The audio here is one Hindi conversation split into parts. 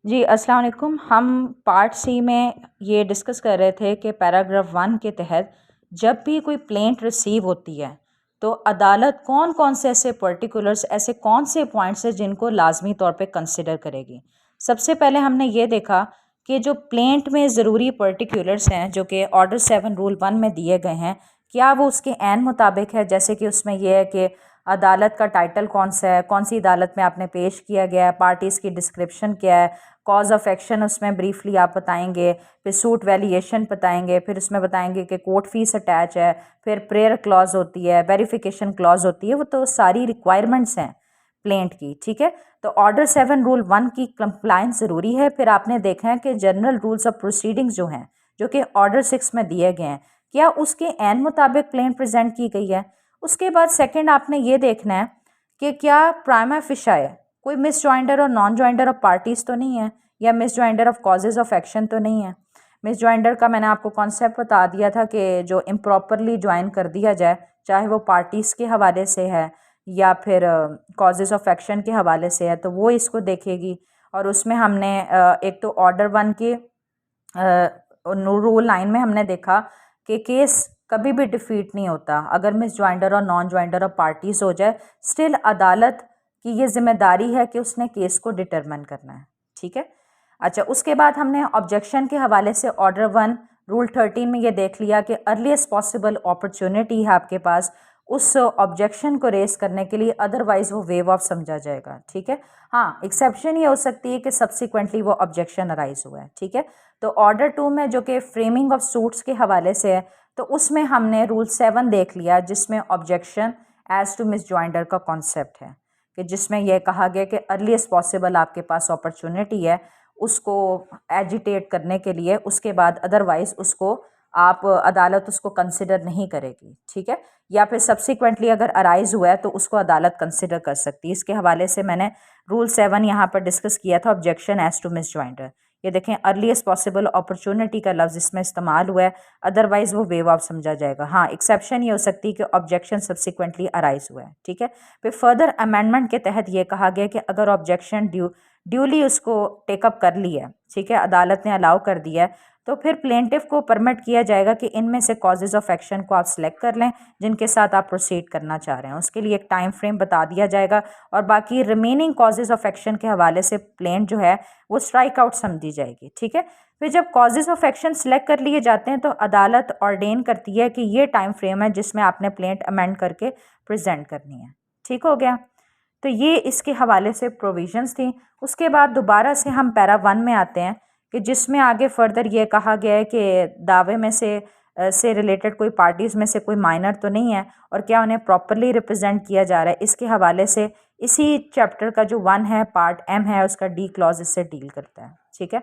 जी, अस्सलाम वालेकुम। हम पार्ट सी में ये डिस्कस कर रहे थे कि पैराग्राफ 1 के तहत जब भी कोई प्लेंट रिसीव होती है तो अदालत कौन कौन से ऐसे पर्टिकुलर्स, ऐसे कौन से पॉइंट्स हैं जिनको लाजमी तौर पे कंसिडर करेगी। सबसे पहले हमने ये देखा कि जो प्लेंट में ज़रूरी पर्टिकुलर्स हैं जो कि ऑर्डर 7 रूल 1 में दिए गए हैं, क्या वो उसके ऐन मुताबिक है। जैसे कि उसमें यह है कि अदालत का टाइटल कौन सा है, कौन सी अदालत में आपने पेश किया गया है, पार्टीज़ की डिस्क्रिप्शन क्या है, कॉज ऑफ एक्शन उसमें ब्रीफली आप बताएंगे, फिर सूट वैल्यूएशन बताएंगे, फिर उसमें बताएंगे कि कोर्ट फीस अटैच है, फिर प्रेयर क्लॉज होती है, वेरिफिकेशन क्लॉज होती है। वो तो सारी रिक्वायरमेंट्स हैं प्लेंट की, ठीक है। तो ऑर्डर 7 रूल 1 की कंप्लाइंस ज़रूरी है। फिर आपने देखा है कि जनरल रूल्स ऑफ प्रोसीडिंग्स जो हैं, जो कि ऑर्डर 6 में दिए गए हैं, क्या उसके एन मुताबिक प्लेंट प्रेजेंट की गई है। उसके बाद सेकंड आपने ये देखना है कि क्या प्राइमा फिशाए कोई मिस जॉइंडर और नॉन जॉइंडर ऑफ पार्टीज़ तो नहीं है, या miss joinder of causes of action तो नहीं है। मिस जॉइंडर का मैंने आपको कॉन्सेप्ट बता दिया था कि जो इम्प्रॉपरली ज्वाइन कर दिया जाए, चाहे वो पार्टीज़ के हवाले से है या फिर कॉजेज ऑफ एक्शन के हवाले से है, तो वो इसको देखेगी। और उसमें हमने एक तो ऑर्डर 1 के रूल 9 में हमने देखा कि केस कभी भी डिफीट नहीं होता अगर मिस जॉइंडर और नॉन जॉइंडर ऑफ पार्टीज़ हो जाए। स्टिल अदालत की ये जिम्मेदारी है कि उसने केस को डिटरमिन करना है, ठीक है। अच्छा, उसके बाद हमने ऑब्जेक्शन के हवाले से ऑर्डर 1 रूल 13 में ये देख लिया कि अर्लीस्ट पॉसिबल अपॉर्चुनिटी है आपके पास उस ऑब्जेक्शन को रेस करने के लिए, अदरवाइज वो वेव ऑफ समझा जाएगा, ठीक है। हाँ, एक्सेप्शन ये हो सकती है कि सब्सिक्वेंटली वो ऑब्जेक्शन अराइज हुआ है, ठीक है। तो ऑर्डर 2 में जो कि फ्रेमिंग ऑफ सूट्स के हवाले से है, तो उसमें हमने रूल 7 देख लिया जिसमें objection as to misjoinder का कॉन्सेप्ट है, कि जिसमें यह कहा गया कि अर्लीस्ट पॉसिबल आपके पास अपॉर्चुनिटी है उसको एजिटेट करने के लिए, उसके बाद अदरवाइज उसको आप अदालत उसको कंसिडर नहीं करेगी, ठीक है। या फिर सब्सिक्वेंटली अगर अराइज हुआ है तो उसको अदालत कंसिडर कर सकती है। इसके हवाले से मैंने रूल 7 यहाँ पर डिस्कस किया था, objection as to misjoinder. ये देखें, अर्लीस्ट पॉसिबल अपॉर्चुनिटी का लफ्ज़ इसमें इस्तेमाल हुआ है, अदरवाइज वो वेव ऑफ समझा जाएगा। हाँ, एक्सेप्शन ये हो सकती है कि ऑब्जेक्शन सब्सिक्वेंटली अराइज हुआ है, ठीक है। फिर फर्दर अमेंडमेंट के तहत ये कहा गया कि अगर ऑब्जेक्शन ड्यूली उसको टेकअप कर लिया है, ठीक है, अदालत ने अलाउ कर दिया है, तो फिर प्लेंटिफ को परमिट किया जाएगा कि इनमें से कॉजेज़ ऑफ एक्शन को आप सिलेक्ट कर लें जिनके साथ आप प्रोसीड करना चाह रहे हैं। उसके लिए एक टाइम फ्रेम बता दिया जाएगा और बाकी रिमेनिंग कॉजेज़ ऑफ एक्शन के हवाले से प्लेंट जो है वो स्ट्राइक आउट समझी जाएगी, ठीक है। फिर जब कॉजेज़ ऑफ एक्शन सिलेक्ट कर लिए जाते हैं तो अदालत ऑर्डेन करती है कि ये टाइम फ्रेम है जिसमें आपने प्लेंट अमेंड करके प्रेजेंट करनी है, ठीक हो गया। तो ये इसके हवाले से प्रोविजंस थी। उसके बाद दोबारा से हम पैरा 1 में आते हैं कि जिसमें आगे फर्दर ये कहा गया है कि दावे में से रिलेटेड कोई पार्टीज़ में से कोई माइनर तो नहीं है और क्या उन्हें प्रॉपरली रिप्रेजेंट किया जा रहा है। इसके हवाले से इसी चैप्टर का जो 1 है, पार्ट एम है, उसका डी क्लॉज इससे डील करता है, ठीक है।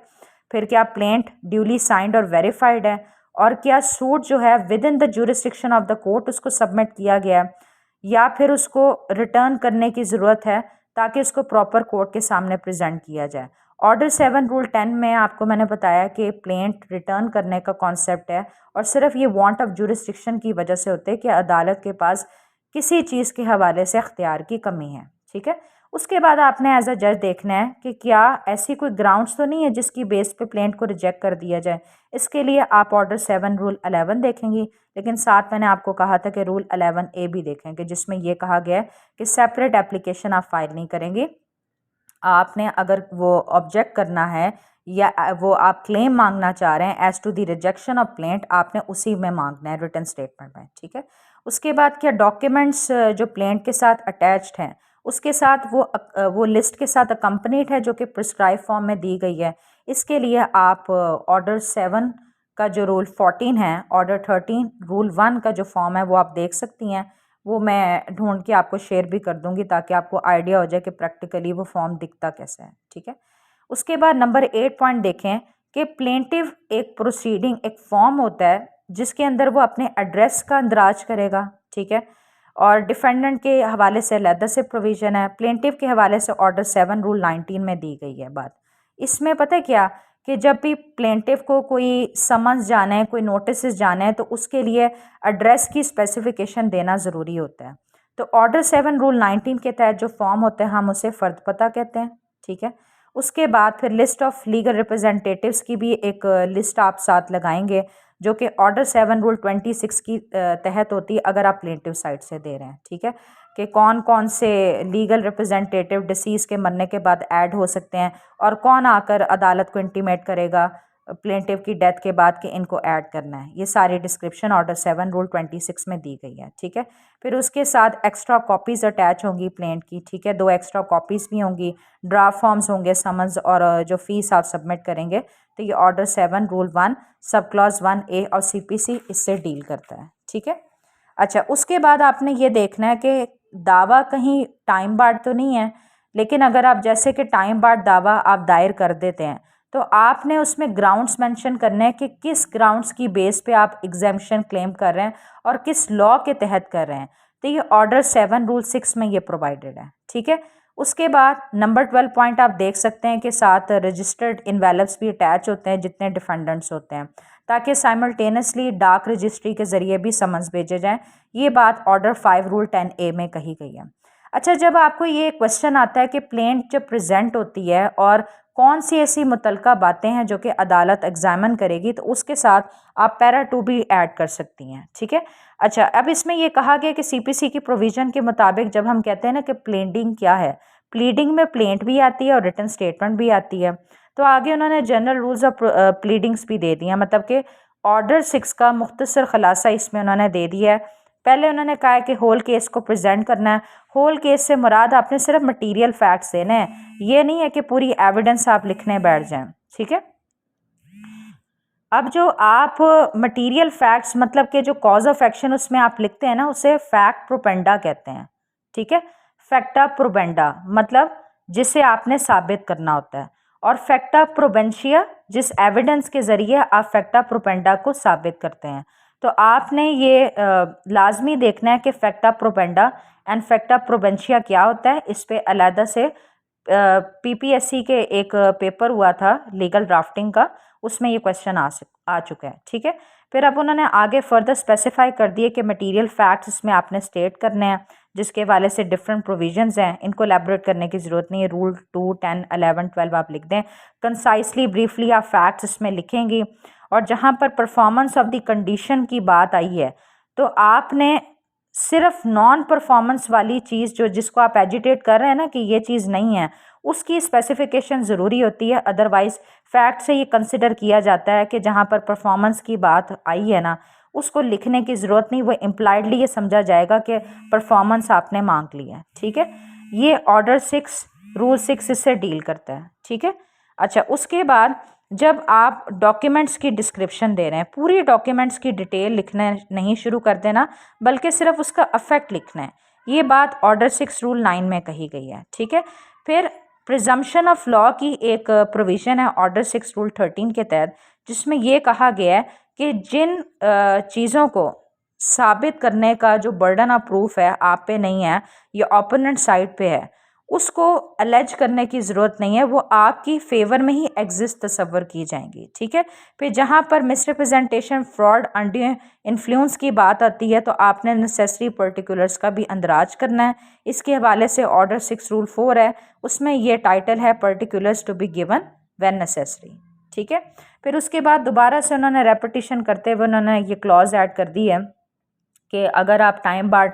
फिर क्या प्लेंट ड्यूली साइंड और वेरीफाइड है, और क्या सूट जो है with in the jurisdiction of the court उसको सबमिट किया गया है या फिर उसको रिटर्न करने की ज़रूरत है ताकि उसको प्रॉपर कोर्ट के सामने प्रेजेंट किया जाए। ऑर्डर 7 रूल 10 में आपको मैंने बताया कि प्लेंट रिटर्न करने का कॉन्सेप्ट है और सिर्फ ये वांट ऑफ जुरिस्डिक्शन की वजह से होते हैं कि अदालत के पास किसी चीज़ के हवाले से अख्तियार की कमी है, ठीक है। उसके बाद आपने एज अ जज देखना है कि क्या ऐसी कोई ग्राउंड्स तो नहीं है जिसकी बेस पे प्लेंट को रिजेक्ट कर दिया जाए। इसके लिए आप ऑर्डर 7 रूल 11 देखेंगी, लेकिन साथ मैंने आपको कहा था कि रूल 11A भी देखेंगे जिसमें यह कहा गया है कि सेपरेट एप्लीकेशन आप फाइल नहीं करेंगे। आपने अगर वो ऑब्जेक्ट करना है या वो आप क्लेम मांगना चाह रहे हैं as to the rejection of plaint, आपने उसी में मांगना है, रिटन स्टेटमेंट में, ठीक है। उसके बाद क्या डॉक्यूमेंट्स जो प्लेंट के साथ अटैच्ड हैं उसके साथ वो लिस्ट के साथ अकम्पनीड है जो कि प्रिस्क्राइब फॉर्म में दी गई है। इसके लिए आप ऑर्डर 7 का जो रूल 14 है, ऑर्डर 13 रूल 1 का जो फॉर्म है वो आप देख सकती हैं। वो मैं ढूंढ के आपको शेयर भी कर दूंगी ताकि आपको आइडिया हो जाए कि प्रैक्टिकली वो फॉर्म दिखता कैसे है, ठीक है। उसके बाद नंबर 8 पॉइंट देखें कि प्लेंटिव एक प्रोसीडिंग, एक फॉर्म होता है जिसके अंदर वो अपने एड्रेस का इंदराज करेगा, ठीक है। और डिफेंडेंट के हवाले से अलहदा से प्रोविज़न है, प्लेंटिव के हवाले से ऑर्डर 7 रूल 19 में दी गई है बात। इसमें पता है क्या कि जब भी प्लेंटिव को कोई समन्स जाना है, कोई नोटिस जाना है, तो उसके लिए एड्रेस की स्पेसिफिकेशन देना ज़रूरी होता है। तो ऑर्डर 7 रूल 19 के तहत जो फॉर्म होते हैं हम उसे फ़र्द पता कहते हैं, ठीक है। उसके बाद फिर लिस्ट ऑफ लीगल रिप्रेजेंटेटिव्स की भी एक लिस्ट आप साथ लगाएंगे, जो कि ऑर्डर 7 रूल 26 की तहत होती है अगर आप प्लेंटिव साइड से दे रहे हैं। ठीक है, कि कौन कौन से लीगल रिप्रेजेंटेटिव डिसीज़ के मरने के बाद ऐड हो सकते हैं और कौन आकर अदालत को इंटीमेट करेगा प्लेंटिव की डेथ के बाद कि इनको ऐड करना है। ये सारी डिस्क्रिप्शन ऑर्डर 7 रूल 26 में दी गई है। ठीक है, फिर उसके साथ एक्स्ट्रा कॉपीज़ अटैच होंगी प्लेंट की। ठीक है, 2 एक्स्ट्रा कॉपीज़ भी होंगी, ड्राफ्ट फॉर्म्स होंगे, समन्स और जो फ़ीस आप सबमिट करेंगे। तो ये order 7 rule 1 sub clause 1A और CPC इससे डील करता है। ठीक है, अच्छा उसके बाद आपने ये देखना है कि दावा कहीं टाइम बार्ड तो नहीं है, लेकिन अगर आप जैसे कि टाइम बार्ड दावा आप दायर कर देते हैं तो आपने उसमें ग्राउंड्स मेंशन करने हैं कि किस ग्राउंड्स की बेस पे आप एग्जेम्पशन क्लेम कर रहे हैं और किस लॉ के तहत कर रहे हैं। तो ये ऑर्डर 7 रूल 6 में ये प्रोवाइडेड है। ठीक है, उसके बाद नंबर 12 पॉइंट आप देख सकते हैं कि साथ रजिस्टर्ड इन्वेलप्स भी अटैच होते हैं जितने डिफेंडेंट्स होते हैं, ताकि साइमल्टेनियसली डाक रजिस्ट्री के ज़रिए भी समन्स भेजे जाएँ। ये बात ऑर्डर 5 रूल 10A में कही गई है। अच्छा, जब आपको ये क्वेश्चन आता है कि प्लेंट जब प्रेजेंट होती है और कौन सी ऐसी मुतलका बातें हैं जो कि अदालत एग्जामिन करेगी, तो उसके साथ आप पैरा 2 भी ऐड कर सकती हैं। ठीक है, अच्छा अब इसमें ये कहा गया कि CPC की प्रोविज़न के मुताबिक जब हम कहते हैं ना कि प्लेडिंग क्या है, प्लीडिंग में प्लेंट भी आती है और रिटन स्टेटमेंट भी आती है। तो आगे उन्होंने जनरल रूल्स ऑफ प्लीडिंग्स भी दे दिए हैं, मतलब कि ऑर्डर 6 का मुख्तसर खुलासा इसमें उन्होंने दे दिया है। पहले उन्होंने कहा है कि होल केस को प्रेजेंट करना है। होल केस से मुराद आपने सिर्फ मटेरियल फैक्ट्स देने हैं, ये नहीं है कि पूरी एविडेंस आप लिखने बैठ जाएं। ठीक है, अब जो आप मटेरियल फैक्ट्स मतलब कि जो कॉज ऑफ एक्शन उसमें आप लिखते हैं ना, उसे फैक्ट प्रोपेंडा कहते हैं। ठीक है, फैक्टा प्रोपेंडा मतलब जिसे आपने साबित करना होता है, और फैक्टा प्रोबेंशिया जिस एविडेंस के ज़रिए आप फैक्टा प्रोपेंडा को साबित करते हैं। तो आपने ये लाजमी देखना है कि फैक्टा प्रोपेंडा एंड फैक्टा प्रोबेंशिया क्या होता है। इस पर अलहदा से PPSC के एक पेपर हुआ था लीगल ड्राफ्टिंग का, उसमें ये क्वेश्चन आ चुका है। ठीक है, फिर अब उन्होंने आगे फर्दर स्पेसिफाई कर दिए कि मटेरियल फैक्ट्स इसमें आपने स्टेट करने हैं, जिसके वाले से डिफरेंट प्रोविजंस हैं, इनको एलैबोरेट करने की ज़रूरत नहीं है। रूल 2, 10, 11, 12 आप लिख दें, कंसाइसली ब्रीफली आप फैक्ट्स इसमें लिखेंगी। और जहाँ पर परफॉर्मेंस ऑफ द कंडीशन की बात आई है, तो आपने सिर्फ नॉन परफॉर्मेंस वाली चीज़ जो जिसको आप एजिटेट कर रहे हैं ना कि ये चीज़ नहीं है, उसकी स्पेसिफिकेशन ज़रूरी होती है। अदरवाइज़ फैक्ट से ये कंसिडर किया जाता है कि जहाँ पर परफॉर्मेंस की बात आई है ना, उसको लिखने की ज़रूरत नहीं, वो इम्प्लाइडली ये समझा जाएगा कि परफॉर्मेंस आपने मांग ली है। ठीक है, ये ऑर्डर 6 रूल 6 इससे डील करता है। ठीक है, अच्छा उसके बाद जब आप डॉक्यूमेंट्स की डिस्क्रिप्शन दे रहे हैं, पूरी डॉक्यूमेंट्स की डिटेल लिखना नहीं शुरू कर देना, बल्कि सिर्फ उसका अफेक्ट लिखना है। ये बात ऑर्डर 6 रूल 9 में कही गई है। ठीक है, फिर प्रिजम्पशन ऑफ लॉ की एक प्रोविज़न है ऑर्डर 6 रूल 13 के तहत, जिसमें ये कहा गया है कि जिन चीज़ों को साबित करने का जो बर्डन ऑफ प्रूफ है आप पे नहीं है, ये ओपोनेंट साइड पे है, उसको अलेज करने की ज़रूरत नहीं है, वो आपकी फेवर में ही एग्जिस्ट तस्वर की जाएंगी। ठीक है, फिर जहाँ पर मिसरिप्रेजेंटेशन, फ्रॉड, अंडर इन्फ्लुएंस की बात आती है, तो आपने नेसेसरी पर्टिकुलर्स का भी अंदराज करना है। इसके हवाले से ऑर्डर 6 रूल 4 है, उसमें ये टाइटल है particulars to be given when necessary. ठीक है, फिर उसके बाद दोबारा से उन्होंने रेपिटिशन करते हुए उन्होंने ये क्लॉज ऐड कर दी है कि अगर आप टाइम बार्ड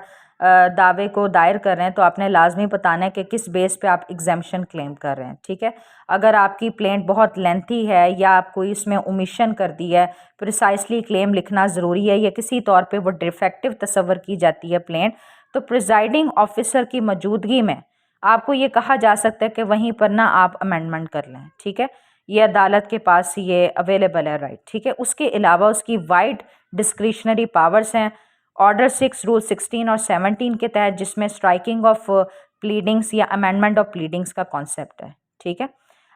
दावे को दायर कर रहे हैं तो आपने लाजमी बताना है कि किस बेस पे आप एग्जेम्पशन क्लेम कर रहे हैं। ठीक है, अगर आपकी प्लेंट बहुत लेंथी है या आप कोई इसमें ओमिशन कर दी है, प्रिसाइसली क्लेम लिखना ज़रूरी है, या किसी तौर पे वो डिफेक्टिव तस्वर की जाती है प्लेंट, तो प्रिजाइडिंग ऑफिसर की मौजूदगी में आपको ये कहा जा सकता है कि वहीं पर ना आप अमेंडमेंट कर लें। ठीक है, ये अदालत के पास ये अवेलेबल है राइट। ठीक है, उसके अलावा उसकी वाइड डिस्क्रिशनरी पावर्स हैं ऑर्डर 6 रूल 16 और 17 के तहत, जिसमें स्ट्राइकिंग ऑफ प्लीडिंग्स या अमेंडमेंट ऑफ प्लीडिंग्स का कॉन्सेप्ट है। ठीक है,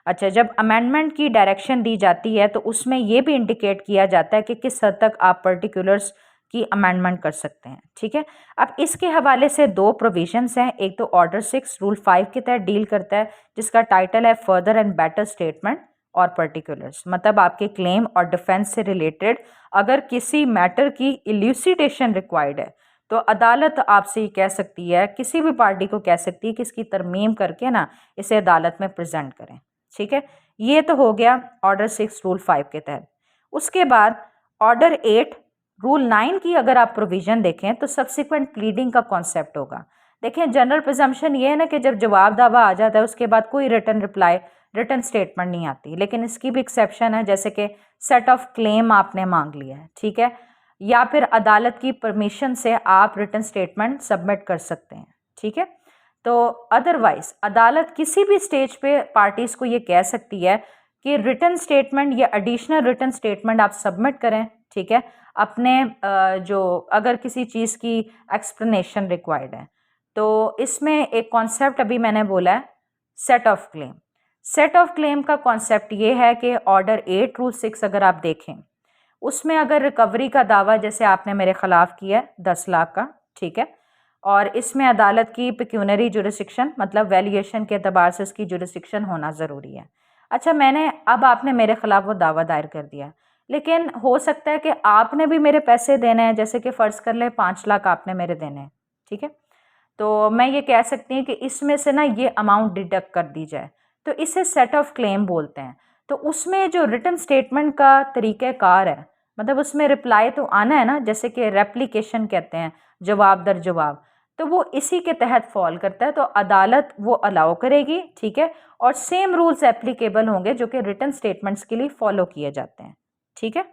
अच्छा जब अमेंडमेंट की डायरेक्शन दी जाती है तो उसमें यह भी इंडिकेट किया जाता है कि किस हद तक आप पर्टिकुलर्स की अमेंडमेंट कर सकते हैं। ठीक है, अब इसके हवाले से 2 प्रोविजंस हैं। एक तो ऑर्डर 6 रूल 5 के तहत डील करता है, जिसका टाइटल है फर्दर एंड बेटर स्टेटमेंट और पर्टिकुलर्स, मतलब आपके क्लेम और डिफेंस से रिलेटेड अगर किसी मैटर की इल्यूसिडेशन रिक्वायर्ड है तो अदालत आपसे ये कह सकती है, किसी भी पार्टी को कह सकती है कि इसकी तरमीम करके ना इसे अदालत में प्रेजेंट करें। ठीक है, ये तो हो गया ऑर्डर 6 रूल 5 के तहत। उसके बाद ऑर्डर 8 रूल 9 की अगर आप प्रोविज़न देखें तो सब्सिक्वेंट प्लीडिंग का कॉन्सेप्ट होगा। देखें, जनरल प्रिजम्पशन ये है ना कि जब जवाब दावा आ जाता है उसके बाद कोई रिटर्न रिप्लाई, रिटर्न स्टेटमेंट नहीं आती, लेकिन इसकी भी एक्सेप्शन है, जैसे कि सेट ऑफ क्लेम आपने मांग लिया है, ठीक है, या फिर अदालत की परमिशन से आप रिटर्न स्टेटमेंट सबमिट कर सकते हैं, ठीक है। तो अदरवाइज अदालत किसी भी स्टेज पे पार्टीज को ये कह सकती है कि रिटर्न स्टेटमेंट या एडिशनल रिटर्न स्टेटमेंट आप सबमिट करें, ठीक है, अपने जो अगर किसी चीज़ की एक्सप्लेनेशन रिक्वायर्ड है। तो इसमें एक कॉन्सेप्ट अभी मैंने बोला है set of claim. Set of claim का कॉन्सेप्ट ये है कि ऑर्डर 8 रूल 6 अगर आप देखें उसमें अगर रिकवरी का दावा जैसे आपने मेरे खिलाफ किया है 10 लाख का, ठीक है, और इसमें अदालत की पिक्यूनरी जुरिस्डिक्शन मतलब वैल्यूएशन के अतबार से उसकी जुरिस्डिक्शन होना ज़रूरी है। अच्छा, अब आपने मेरे खिलाफ वो दावा दायर कर दिया, लेकिन हो सकता है कि आपने भी मेरे पैसे देने हैं, जैसे कि फ़र्ज़ कर ले 5 लाख आपने मेरे देने हैं, ठीक है, तो मैं ये कह सकती हूँ कि इसमें से ना ये अमाउंट डिडक्ट कर दी जाए, तो इसे सेट ऑफ क्लेम बोलते हैं। तो उसमें जो रिटर्न स्टेटमेंट का तरीक़ाकार है, मतलब उसमें रिप्लाई तो आना है ना, जैसे कि रेप्लिकेशन कहते हैं, जवाब दर जवाब, तो वो इसी के तहत फॉल करता है, तो अदालत वो अलाउ करेगी, ठीक है, और सेम रूल्स एप्लीकेबल होंगे जो कि रिटर्न स्टेटमेंट्स के लिए फॉलो किए जाते हैं, ठीक है।